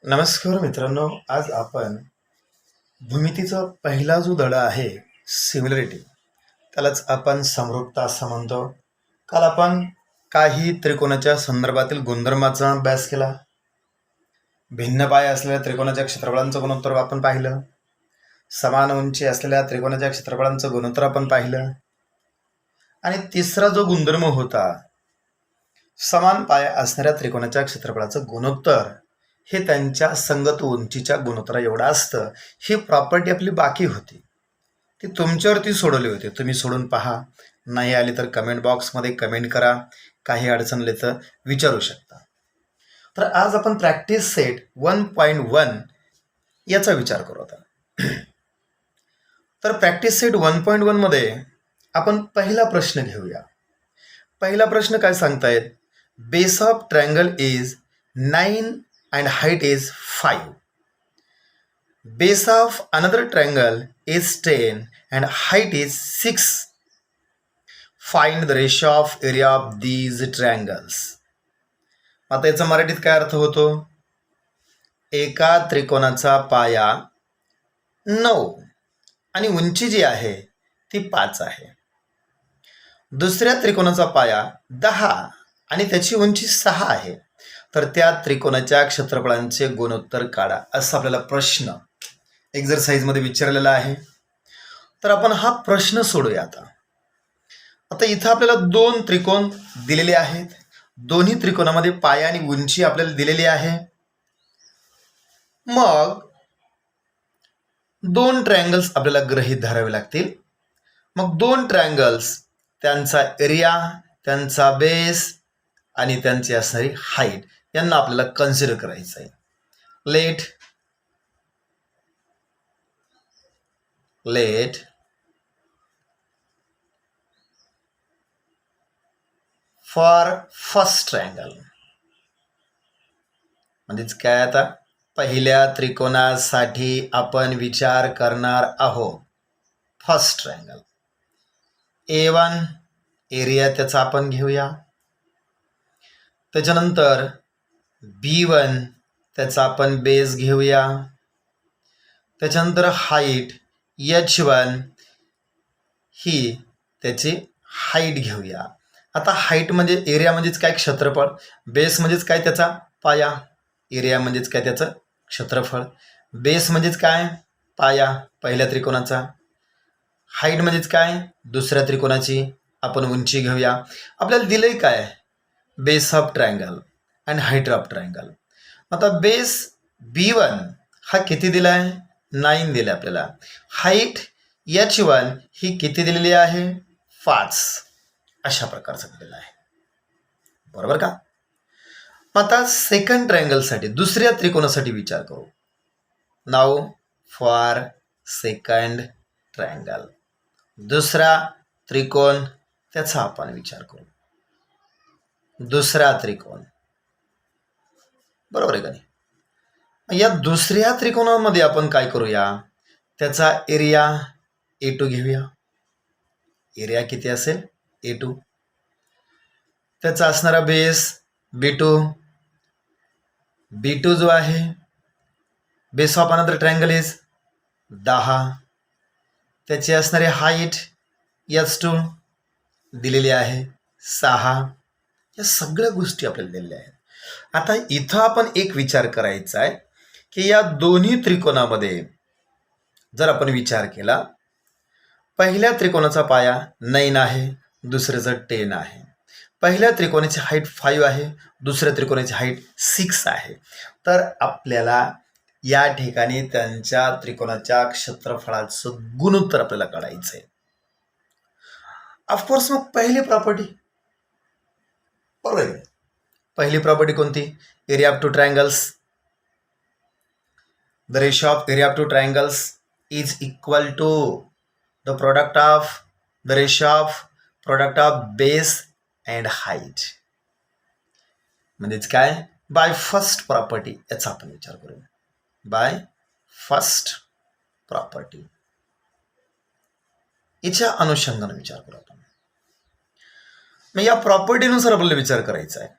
नमस्कार मित्रांनो, आज आपण भूमितीचा पहिला जो धडा आहे सिमिलरिटी, त्यालाच आपण समरूपता असं म्हणतो. काल आपण काही त्रिकोणाच्या संदर्भातील गुणधर्माचा अभ्यास केला. भिन्न पाय असलेल्या त्रिकोणाच्या क्षेत्रफळांचं गुणोत्तर आपण पाहिलं. समान उंची असलेल्या त्रिकोणाच्या क्षेत्रफळांचं गुणोत्तर आपण पाहिलं. आणि तिसरा जो गुणधर्म होता, समान पाय असणाऱ्या त्रिकोणाच्या क्षेत्रफळाचं गुणोत्तर हे त्यांच्या संगत उंचीच्या गुणोत्तरा एवढं असतं. ही प्रॉपर्टी आपली बाकी होती, ती तुमच्यावरती सोडवली होती. तुम्ही सोडून पहा, नाही आली तर कमेंट बॉक्समध्ये कमेंट करा. काही अडचण आली तर विचारू शकता. तर आज आपण प्रॅक्टिस सेट 1.1 याचा विचार करू आता. तर प्रॅक्टिस सेट 1.1 मध्ये आपण पहिला प्रश्न घेऊया. पहिला प्रश्न काय सांगतायत? Base of triangle is 9 and height is 5. Base of another triangle is 10 and height is 6. Find the ratio of area of these triangles. आता याचा मराठीत काय अर्थ होतो? एका त्रिकोणाचा पाया 9 आणि उंची जी आहे ती 5 आहे. दुसऱ्या त्रिकोणाचा पाया 10 आणि त्याची उंची 6 आहे. तर त्या त्रिकोणाच्या क्षेत्रफळांचे गुणोत्तर काढा, असा आपल्याला प्रश्न एक्झरसाइजमध्ये विचारलेला आहे. तर आपण हा प्रश्न सोडूया. आता इथं आपल्याला दोन त्रिकोण दिलेले आहेत. दोन्ही त्रिकोणामध्ये पाया आणि उंची आपल्याला दिलेली आहे. मग दोन ट्रायंगल्स आपल्याला गृहीत धरावे लागतील. मग दोन ट्रायंगल्स, त्यांचा एरिया, त्यांचा बेस आणि त्यांची असणारी हाईट यांना आपल्याला कन्सिडर करायचं आहे. लेट फॉर फर्स्ट ट्रायंगल, म्हणजेच काय, आता पहिल्या त्रिकोणासाठी आपण विचार करणार आहोत. फर्स्ट ट्रायंगल A1 एरिया त्याचा आपण घेऊया. त्याच्यानंतर B1 त्याचा आपण बेस घेऊया. त्याच्यानंतर हाईट H1 ही त्याची हाईट घेऊया. आता हाईट म्हणजे एरिया म्हणजेच काय, क्षेत्रफळ. बेस म्हणजेच काय, त्याचा पाया. एरिया म्हणजेच काय, त्याचं क्षेत्रफळ. बेस म्हणजेच काय, पाया पहिल्या त्रिकोणाचा. हाईट म्हणजेच काय, दुसऱ्या त्रिकोणाची आपण उंची घेऊया. आपल्याला दिलंय काय, बेस ऑफ ट्रायंगल आणि हाईट ऑफ ट्रायंगल. आता बेस B1 हा किती दिलाय, 9 दिला आपल्याला. हाईट H1 ही किती दिलेली आहे, 5. अशा प्रकारचं दिलेलं आहे, बरोबर का? आता सेकंड ट्रायंगलसाठी, दुसऱ्या त्रिकोणासाठी विचार करू. नाव फॉर सेकंड ट्रायंगल, दुसरा त्रिकोण त्याचा आपण विचार करू. दुसरा त्रिकोण, बरोबर आहे का नाही? या दुसऱ्या त्रिकोणामध्ये आपण काय करूया, त्याचा एरिया A2 घेऊया. एरिया किती असेल, A2. त्याचा असणारा बेस B2. B2 जो आहे, base of another triangle is 10. त्याची असणारी हाईट H2 दिलेली आहे 6. या सगळ्या गोष्टी आपल्याला दिलेल्या आहेत. आता इथं आपण एक विचार करायचा आहे की या दोन्ही त्रिकोणामध्ये जर आपण विचार केला, पहिल्या त्रिकोणाचा पाया 9 आहे, दुसऱ्याचा 10 आहे. पहिल्या त्रिकोणाची हाईट 5 आहे, दुसऱ्या त्रिकोणाची हाईट 6 आहे. तर आपल्याला या ठिकाणी त्यांच्या त्रिकोणाच्या क्षेत्रफळाचं गुणोत्तर आपल्याला काढायचं आहे. ऑफकोर्स मग पहिली प्रॉपर्टी, बरोबर. पहिली प्रॉपर्टी कोणती, area of two triangles. The ratio of area of two triangles is equal to the product of the ratio of product of base and height. म्हणजेच काय, बाय फर्स्ट प्रॉपर्टी याचा आपण विचार करू. बाय फर्स्ट प्रॉपर्टी याच्या अनुषंगाने विचार करू आपण. मग या प्रॉपर्टीनुसार आपल्याला विचार करायचा आहे.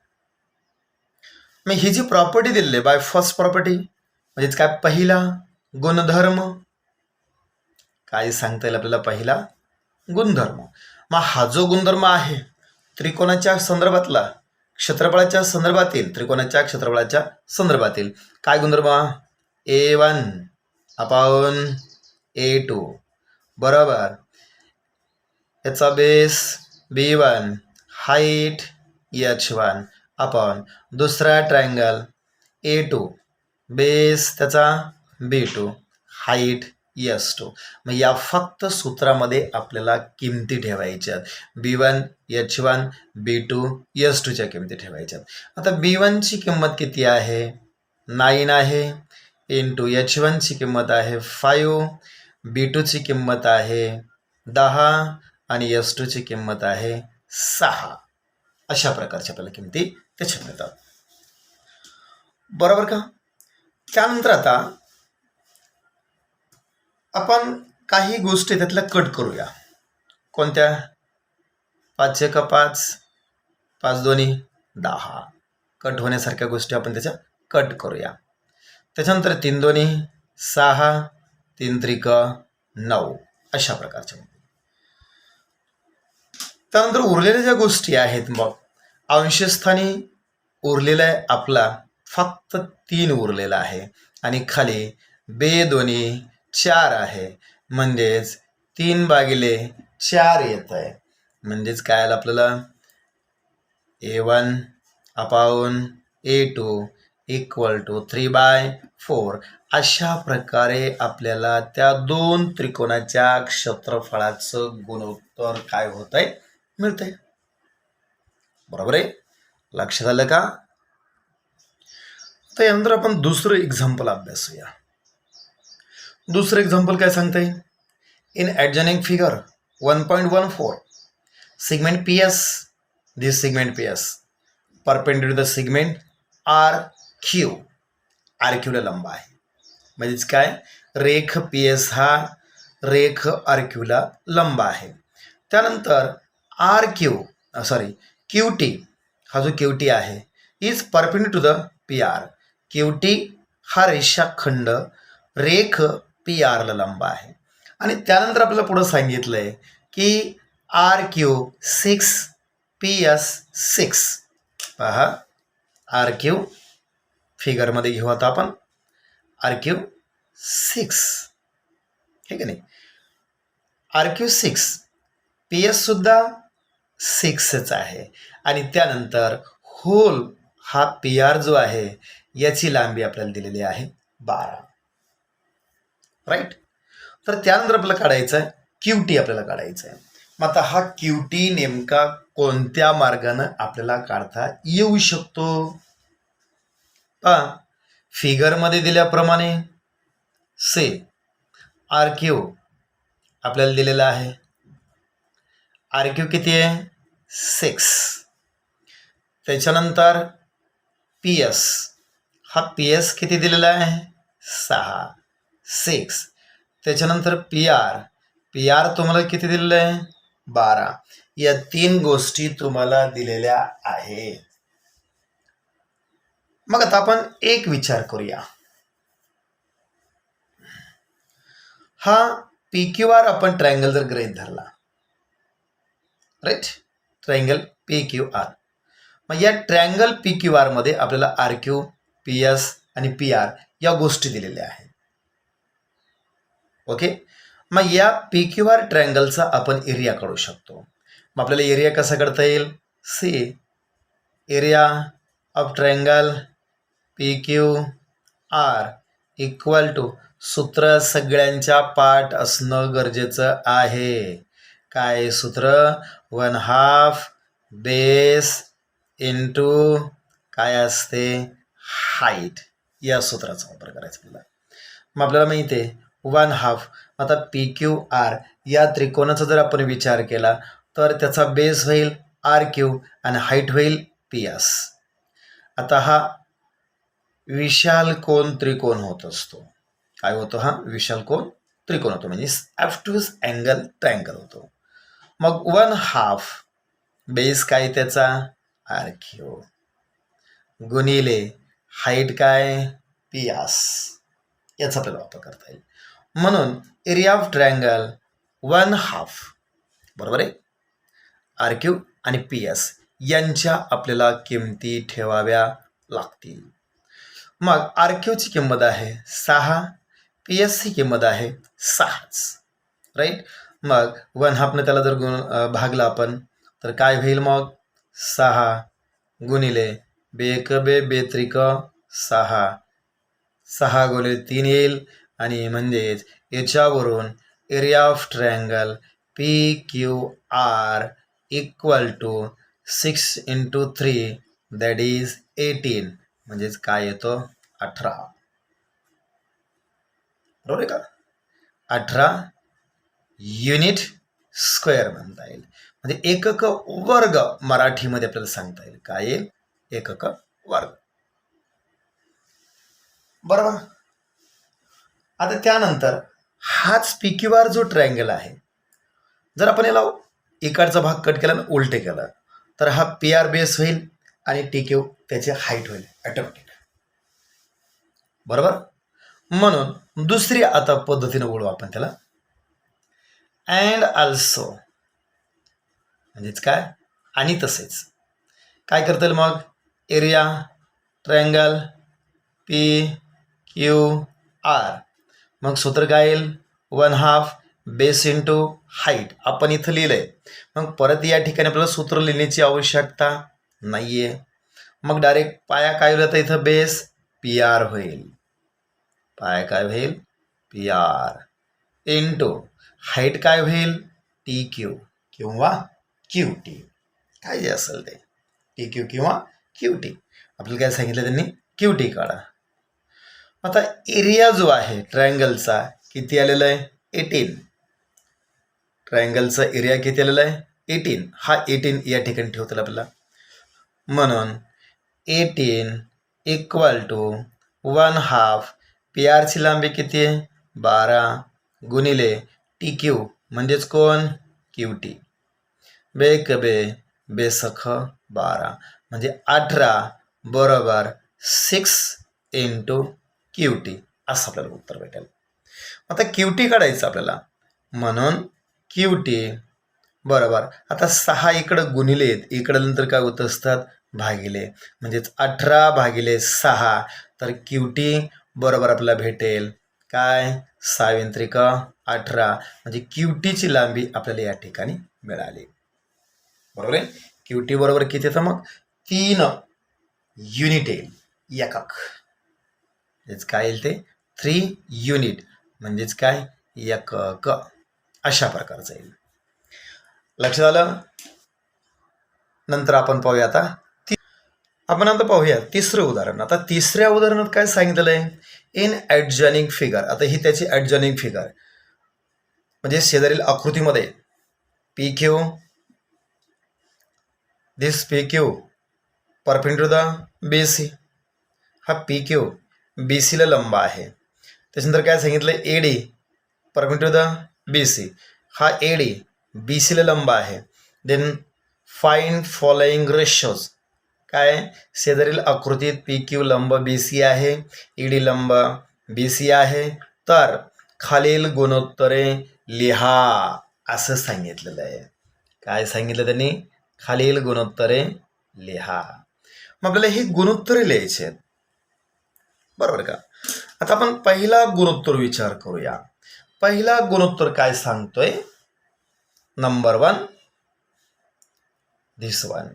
मग ही जी प्रॉपर्टी दिलेली आहे बाय फर्स्ट प्रॉपर्टी म्हणजेच काय पहिला गुणधर्म, काय सांगता येईल आपल्याला, पहिला गुणधर्म. मग हा जो गुणधर्म आहे त्रिकोणाच्या संदर्भातला, क्षेत्रफळाच्या संदर्भातील, त्रिकोणाच्या क्षेत्रफळाच्या संदर्भातील काय गुणधर्म, A1 अपॉन A2 बरोबर याचा base B1 height H1 upon दुसरा ट्रायंगल A2 बेस त्याचा B2 हाईट S2. मग या फक्त सूत्रामध्ये आपल्याला किमती ठेवायच्यात, B1 H1 B2 S2च्या किमती ठेवायच्यात. आता B1ची किंमत किती आहे, 9 आहे, इंटू H1ची किंमत आहे 5, B2ची किंमत आहे 10 आणि S2ची किंमत आहे 6. अशा प्रकारच्या आपल्याला किमती त्याच्यात मिळतात. बरोबर का. त्यानंतर आता आपण काही गोष्टी त्यातल्या कट करूया. कोणत्या, 5 1 5, 5 2 10, कट होण्यासारख्या गोष्टी आपण त्याच्या कट करूया. त्याच्यानंतर 3 2 6, 3 3 9, अशा प्रकारच्या. त्यानंतर उरलेल्या ज्या गोष्टी आहेत, मग अंशस्थानी उरलेला आहे आपला फक्त 3 उरलेला आहे आणि खाली बे 4 आहे, म्हणजेच 3/4 येत आहे. म्हणजेच काय आलं आपल्याला, A1 upon A2 equal to 3/4. अशा प्रकारे आपल्याला त्या दोन त्रिकोणाच्या क्षेत्रफळाचं गुणोत्तर काय होत आहे, मिळतंय. बरोबर आहे, लक्षात आलं का. तर यानंतर आपण दुसरं एक्झाम्पल अभ्यासूया. दुसरं एक्झाम्पल काय सांगतंय, in adjoining figure 1.14 segment PS, this segment PS perpendicular the segment RQ, RQला लंब आहे. म्हणजेच काय, रेख PS हा रेख RQला लंब आहे. त्यानंतर QT हा जो QT आहे is perpendicular to the PR. QT हा रेषाखंड रेख PR ला लंब आहे. आणि त्यानंतर आपल्याला पुढं सांगितलंय की RQ 6 PS 6. पहा, RQ फिगरमध्ये घेऊ आता आपण, RQ 6, हे की नाही, RQ 6, PS सुद्धा 6च आहे. आणि त्यानंतर होल हा PR जो आहे याची लांबी आपल्याला दिलेली आहे 12. राईट. तर त्यानंतर आपल्याला काढायचं आहे QT, आपल्याला काढायचं आहे. मग आता हा QT नेमका कोणत्या मार्गानं आपल्याला काढता येऊ शकतो, पहा फिगरमध्ये दिल्याप्रमाणे से RQ आपल्याला दिलेला आहे, RQ किती आहे 6. त्याच्यानंतर PS हा PS किती दिलेला आहे 6, 6. त्याच्यानंतर PR तुम्हाला किती दिलेलं आहे 12. या 3 गोष्टी तुम्हाला दिलेल्या आहेत. मग आता आपण एक विचार करूया, हा PQR आपण ट्रायंगल जर गृहीत धरला, राईट, ट्रायंगल PQR. मग या ट्रायंगल PQR मध्ये आपल्याला RQ, PS आणि PR या गोष्टी दिलेल्या आहेत. ओके. मग या PQR ट्रायंगलचा आपण एरिया काढू शकतो. मग आपल्याला एरिया कसा काढता येईल, see area of triangle PQR equal to, सूत्र सगळ्यांच्या पाठ असणं गरजेचं आहे. काय सूत्र, 1/2 बेस इंटू काय असते हाईट, या सूत्राचा वापर करायचा आपल्याला. मग आपल्याला माहिती आहे 1/2. आता PQR या त्रिकोणाचा जर आपण विचार केला तर त्याचा बेस होईल RQ आणि हाईट होईल PS. आता हा विशाल कोन त्रिकोण होत असतो, काय होतो, हा विशाल कोन त्रिकोण होतो, म्हणजे ऑब्ट्यूज अँगल ट्रायंगल होतो. मग 1/2 बेस काय त्याचा RQ गुणिले हाईट काय PS, याचा आपल्याला वापर करता येईल. म्हणून एरिया ऑफ ट्रायंगल 1/2, बरोबर आहे, RQ आणि PS यांच्या आपल्याला किमती ठेवाव्या लागतील. मग RQची किंमत आहे 6, PS ची किंमत आहे 6, राईट. मग 1/2 त्याला जर भागला आपण तर काय होईल मग 6 गुणिले बेक बे बेत्रिक 6, 6 गुणिले 3 येईल आणि म्हणजेच याच्यावरून area of triangle PQR equal to 6 × 3 that is 18, म्हणजेच काय येतो 18, बरोबर आहे का. 18 युनिट स्क्वेअर म्हणता येईल, म्हणजे एकक वर्ग मराठीमध्ये आपल्याला सांगता येईल. काय येईल एकक वर्ग, बरोबर. आता त्यानंतर हाच PQR जो ट्रायंगल आहे, जर आपण याला इकडचा भाग कट केला आणि उलटे केला तर हा PR बेस होईल आणि TQ त्याची हाईट होईल ऑटोमॅटिक, बरोबर. म्हणून दुसरी आता पद्धतीने ओळखू आपण त्याला, अँड ऑल्सो, म्हणजेच काय आणि तसेच. काय करता येईल मग एरिया ट्रायंगल PQR, मग सूत्र काय येईल 1/2 बेस इंटू हाईट, आपण इथं लिहिलंय. मग परत या ठिकाणी आपल्याला सूत्र लिहिण्याची आवश्यकता नाहीये. मग डायरेक्ट पाया काय होईल, आता इथं बेस PR होईल, पाया काय होईल PR इंटू हाईट काय होईल TQ किंवा QT, काय जे असेल ते TQ किंवा QT. आपल्याला काय सांगितलं त्यांनी QT काढा. आता एरिया जो आहे ट्रायंगलचा किती आलेला आहे 18, ट्रायंगलचा एरिया किती आलेला आहे 18, हा 18 या ठिकाणी ठेवतो आपल्याला. म्हणून 18 इक्वल टू 1/2 PR ची लांबी किती आहे 12 गुणिले TQ म्हणजेच कोण QT, बेक बे बेसख 12 म्हणजे 18 बरोबर 6 × QT, असं आपल्याला उत्तर भेटेल. आता QT काढायचं आपल्याला, म्हणून QT बरोबर, आता 6 इकडं गुणिले इकडं नंतर काय होत असतात भागिले, म्हणजेच 18/6, तर QT बरोबर आपल्याला भेटेल काय 6×18, म्हणजे QTची लांबी आपल्याला या ठिकाणी मिळाली, बरोबर आहे. QT बरोबर किती येतं मग 3 युनिट येईल एकक, हेच काय येईल ते 3 युनिट, म्हणजेच काय एकक, अशा प्रकारचं येईल. लक्षात आलं. नंतर आपण पाहूया आता पाहूया तिसरं उदाहरण. आता तिसऱ्या उदाहरणात काय सांगितलेलं आहे इन ॲडजॉइनिंग फिगर. आता ही त्याची ॲडजॉइनिंग फिगर म्हणजे शेजारील आकृतीमध्ये PQ, this PQ perpendicular the BC, हा PQ BC ला लंब आहे. त्याच्यानंतर काय सांगितलं AD परपेंडिक्युलर द BC, हा AD BC ला लंब आहे. देन फाइंड फॉलोइंग रेशोज, काय शेजारील आकृतीत PQ लंब BC आहे, ED लंब BC आहे, तर खालील गुणोत्तरे लिहा असं सांगितलेलं आहे. काय सांगितलं त्यांनी खालील गुणोत्तरे लिहा. मग आपल्याला ही गुणोत्तरे लिहायची आहेत, बरोबर का. आता आपण पहिला गुणोत्तर विचार करूया. पहिला गुणोत्तर काय सांगतोय नंबर 1 दिस वन,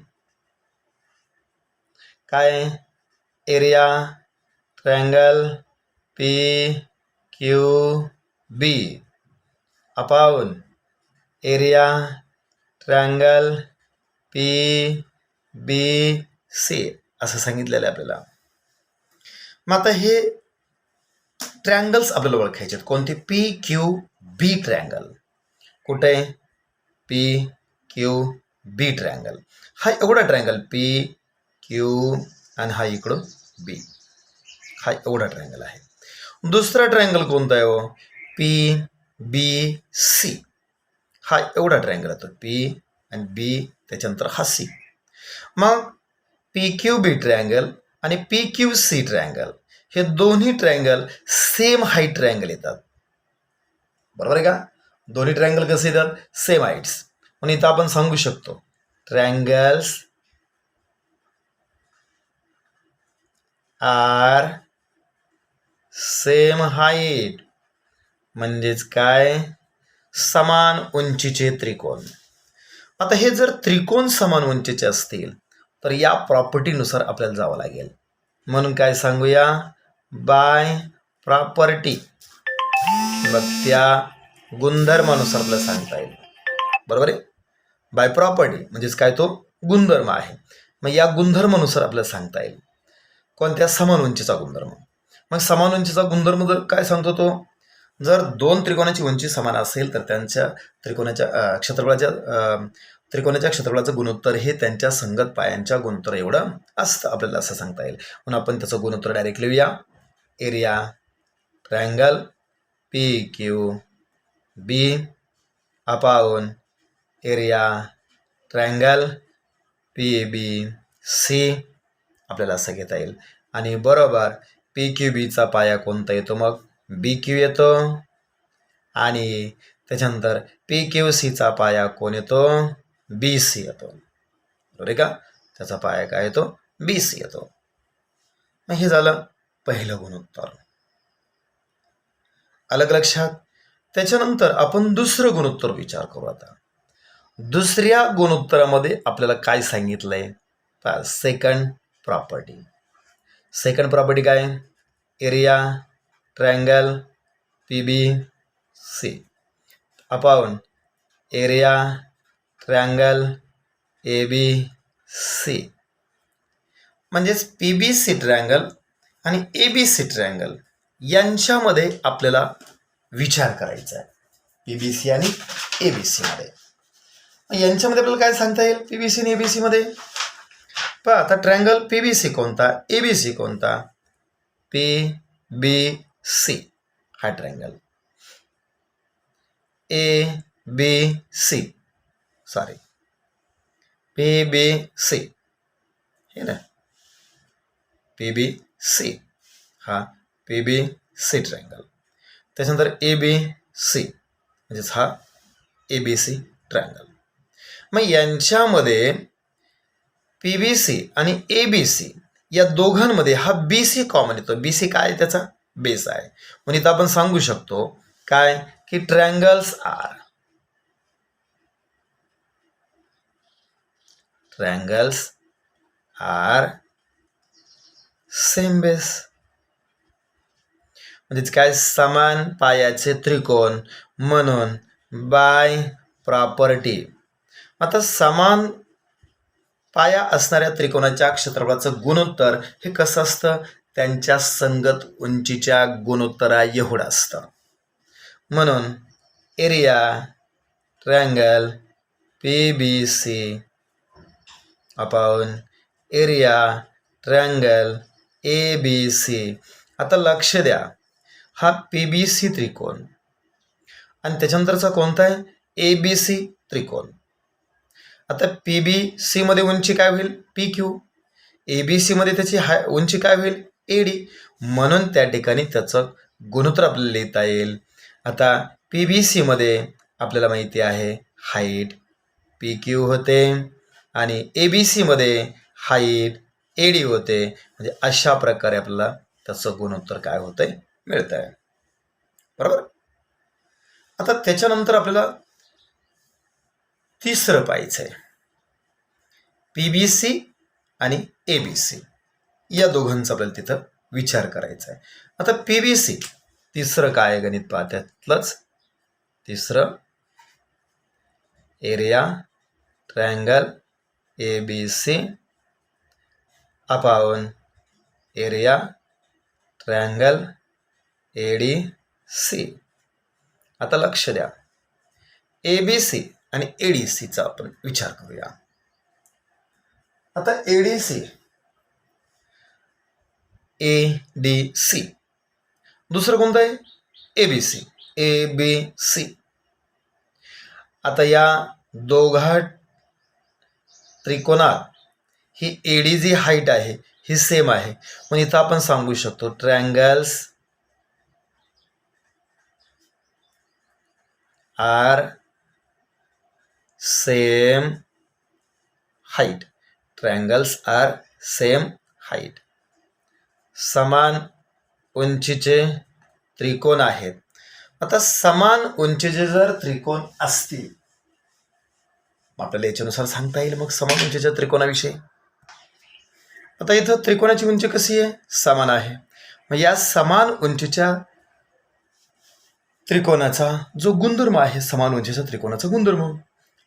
काय area triangle PQB upon area triangle PBC असं सांगितलेलं आहे आपल्याला. मग आता हे ट्रायंगल्स आपल्याला ओळखायचे आहेत. कोणते PQB ट्रायंगल, कुठे PQB ट्रायंगल, हा एवढा ट्रायंगल PQ आणि हा इकडून B, हा एवढा ट्रायंगल आहे. दुसरा ट्रायंगल कोणता आहे हो PBC, हा एवढा ट्रायंगल येतो P आणि B, त्याच्यानंतर हा C. मग PQB ट्रायंगल आणि PQC ट्रायंगल हे दोन्ही ट्रायंगल सेम हाईट ट्रायंगल येतात. बरोबर आहे का? दोन्ही ट्रायंगल कसे येतात? Same heights. म्हणून इथं आपण सांगू शकतो ट्रायंगल्स आर सेम हाईट, म्हणजेच काय? समान उंचीचे त्रिकोण. आता हे जर त्रिकोण समान उंचीचे असतील तर या प्रॉपर्टीनुसार आपल्याला जावं लागेल. म्हणून काय सांगूया? By property. मग त्या गुणधर्मानुसार आपल्याला सांगता येईल. बरोबर आहे? बाय प्रॉपर्टी म्हणजेच काय? तो गुणधर्म आहे. मग या गुणधर्मानुसार आपल्याला सांगता येईल. कोणत्या? समान उंचीचा गुणधर्म. मग समान उंचीचा गुणधर्म जर काय सांगतो तो? जर दोन त्रिकोणाची उंची समान असेल तर त्यांच्या त्रिकोणाच्या क्षेत्रफळाचं गुणोत्तर हे त्यांच्या संगत पायांच्या गुणोत्तर एवढं असतं, आपल्याला असं सांगता येईल. म्हणून आपण त्याचं गुणोत्तर डायरेक्ट लिहूया. Area triangle PQB upon area triangle PBC आपल्याला असं घेता येईल. आणि बरोबर PQBचा पाया कोणता येतो? मग BQ येतो. आणि त्याच्यानंतर PQCचा पाया कोण येतो? BC येतो. बरोबर आहे का? त्याचा पाया काय येतो? BC येतो. मग हे झालं पहिलं गुणोत्तर. अलग लक्षात? त्याच्यानंतर आपण दुसरं गुणोत्तर विचार करू. आता दुसऱ्या गुणोत्तरामध्ये आपल्याला काय सांगितलंय? Second property. सेकंड प्रॉपर्टी काय? Area triangle PBC upon area triangle ABC. म्हणजेच PBC ट्रायंगल आणि ABC ट्रायंगल यांच्यामध्ये आपल्याला विचार करायचा आहे. PBC आणि ABC मध्ये. यांच्यामध्ये आपल्याला काय सांगता येईल? PBC आणि ABC मध्ये पहा. आता ट्रायंगल PBC कोणता? ABC कोणता? PBC हा ट्रायंगल. ABC सॉरी PBC हे ना, PBC हा PBC ट्रायंगल. त्याच्यानंतर ABC म्हणजेच हा ABC ट्रायंगल. मग यांच्यामध्ये PBC आणि ABC या दोघांमध्ये हा BC कॉमन येतो. BC काय आहे? त्याचा बेस आहे. म्हणून इथं आपण सांगू शकतो काय? की ट्रायंगल्स आर सेम बेस. म्हणजेच काय? समान पायाचे त्रिकोण. म्हणून बाय प्रॉपर्टी. आता समान पाया असणाऱ्या त्रिकोणाच्या क्षेत्रफळाचं गुणोत्तर हे कसं असतं? त्यांच्या संगत उंचीच्या गुणोत्तरा एवढं असतं. म्हणून area triangle PBC upon area triangle ABC. आता लक्ष द्या, हा PBC त्रिकोण आणि त्याच्यानंतरचा कोणता आहे? ABC त्रिकोण. आता PBC मध्ये उंची काय होईल? PQ. ABC मध्ये त्याची उंची काय होईल? AD. म्हणून त्या ठिकाणी त्याचं गुणोत्तर आपल्याला लिहिता येईल. आता PBC मध्ये आपल्याला माहिती आहे हाईट PQ होते आणि ABC मध्ये हाईट AD होते. म्हणजे अशा प्रकारे आपल्याला त्याचं गुणोत्तर काय होतंय? मिळत आहे. बरोबर. आता त्याच्यानंतर आपल्याला तिसरं पाहायचं आहे. PBC आणि ABC या दोघांचा आपल्याला तिथं विचार करायचा आहे. आता PBC तिसरं काय गणित पाहत्यातलंच तिसरं area triangle ABC upon area triangle ADC. आता लक्ष द्या, ABC आणि ADCचा आपण विचार करूया. आता ADC दुसरं कोणतं आहे? ABC. आता या दोघा त्रिकोणात ही AD जी हाईट आहे ही सेम आहे. मग इथं आपण सांगू शकतो triangles are same height. Triangles are same height. समान उंचीचे त्रिकोण आहेत. आता समान उंचीचे जर त्रिकोण असतील, आपल्याला याच्यानुसार सांगता येईल मग समान उंचीच्या त्रिकोणाविषयी. आता इथं त्रिकोणाची उंची कशी आहे? समान आहे. मग या समान उंचीच्या त्रिकोणाचा जो गुणधर्म आहे, समान उंचीच्या त्रिकोणाचा गुणधर्म,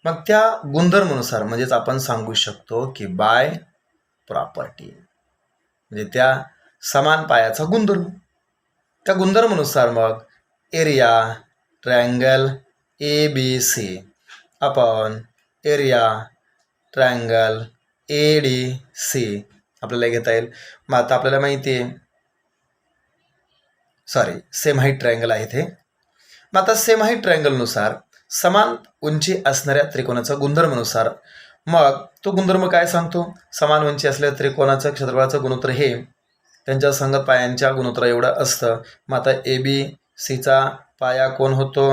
मग त्या गुणधर्मानुसार म्हणजेच आपण सांगू शकतो की बाय प्रॉपर्टी, म्हणजे त्या समान पायाचा गुणधर्म. त्या गुणधर्मानुसार मग area triangle ABC upon area triangle ADC आपल्याला घेता येईल. मग आता आपल्याला माहिती आहे सेम हाईट ट्रायंगल आहे ते. मग आता सेम हाईट ट्रायंगलनुसार समान उंची असणाऱ्या त्रिकोणाचा गुणधर्मानुसार मग तो गुणधर्म काय सांगतो? समान उंची असलेल्या त्रिकोणाचं क्षेत्रफळाचं गुणोत्तर हे त्यांच्या संगत पायांच्या गुणोत्तरा एवढं असतं. मग आता ABCचा पाया कोण होतो?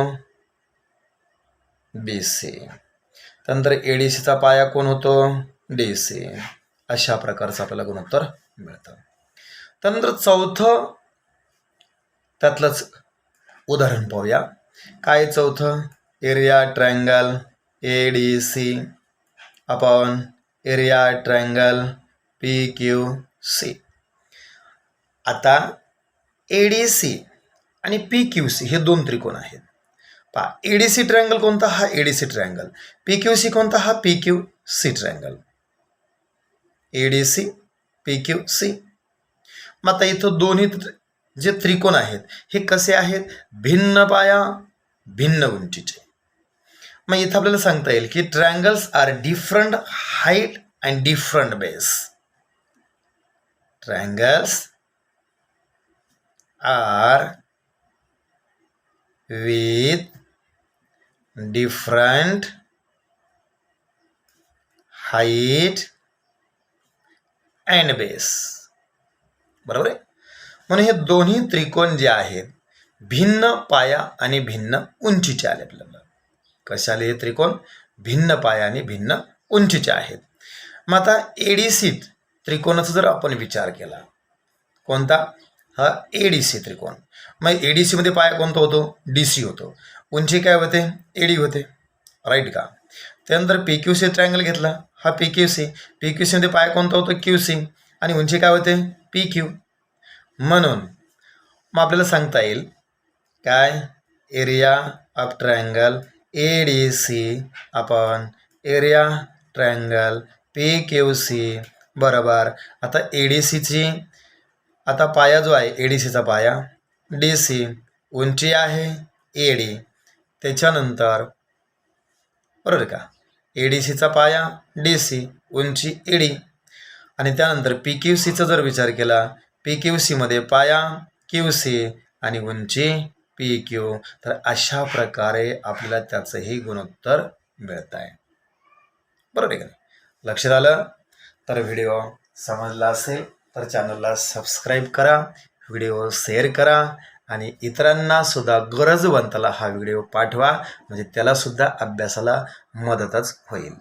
BC. त्यानंतर ADCचा पाया कोण होतो? DC. अशा प्रकारचं आपल्याला गुणोत्तर मिळतं. त्यानंतर चौथं त्यातलंच उदाहरण पाहूया. काय चौथं? Area triangle ADC upon area triangle PQC. आता ADC आणि PQC हे दोन त्रिकोण आहेत. पहा, ADC ट्रायंगल कोणता? हा ADC ट्रायंगल. PQC कोणता? हा PQC ट्रायंगल. ADC PQC. मग आता इथं दोन्ही जे त्रिकोण आहेत हे कसे आहेत? भिन्न पाया भिन्न उंचीचे. मग इथं आपल्याला सांगता येईल की triangles are different height and different base. Triangles are with different height and base. बरोबर आहे. म्हणून हे दोन्ही त्रिकोण जे आहेत भिन्न पाया आणि भिन्न उंचीचे आले. आपल्याला कसे आले हे त्रिकोण? भिन्न पाया आणि भिन्न उंचीचे आहेत. मग आता ADC त्रिकोणाचा जर आपण विचार केला, कोणता? हा ADC त्रिकोण. मग ADC मध्ये पाया कोणता होतो? DC होतो. उंची काय होते? AD होते, राईट का? त्यानंतर PQC ट्रायंगल घेतला, हा PQC. PQC मध्ये पाया कोणता होतो? QC. आणि उंची काय होते? PQ. म्हणून मग आपल्याला सांगता येईल काय? Area of triangle ADC upon area triangle PQC बरोबर. आता ADCची आता पाया जो आहे ADCचा पाया DC, उंची आहे AD, त्याच्यानंतर बरोबर का ADCचा पाया DC, उंची AD, आणि त्यानंतर PQCचा जर विचार केला, PQC मध्ये पाया QC आणि उंची PQ. तर अशा प्रकारे आपल्याला त्याचंही गुणोत्तर मिळत आहे. बरोबर आहे का? लक्षात आलं? तर व्हिडिओ समजला असेल तर चॅनलला सबस्क्राईब करा, व्हिडिओ शेअर करा आणि इतरांना सुद्धा गरजवंताला हा व्हिडिओ पाठवा, म्हणजे त्याला सुद्धा अभ्यासाला मदतच होईल.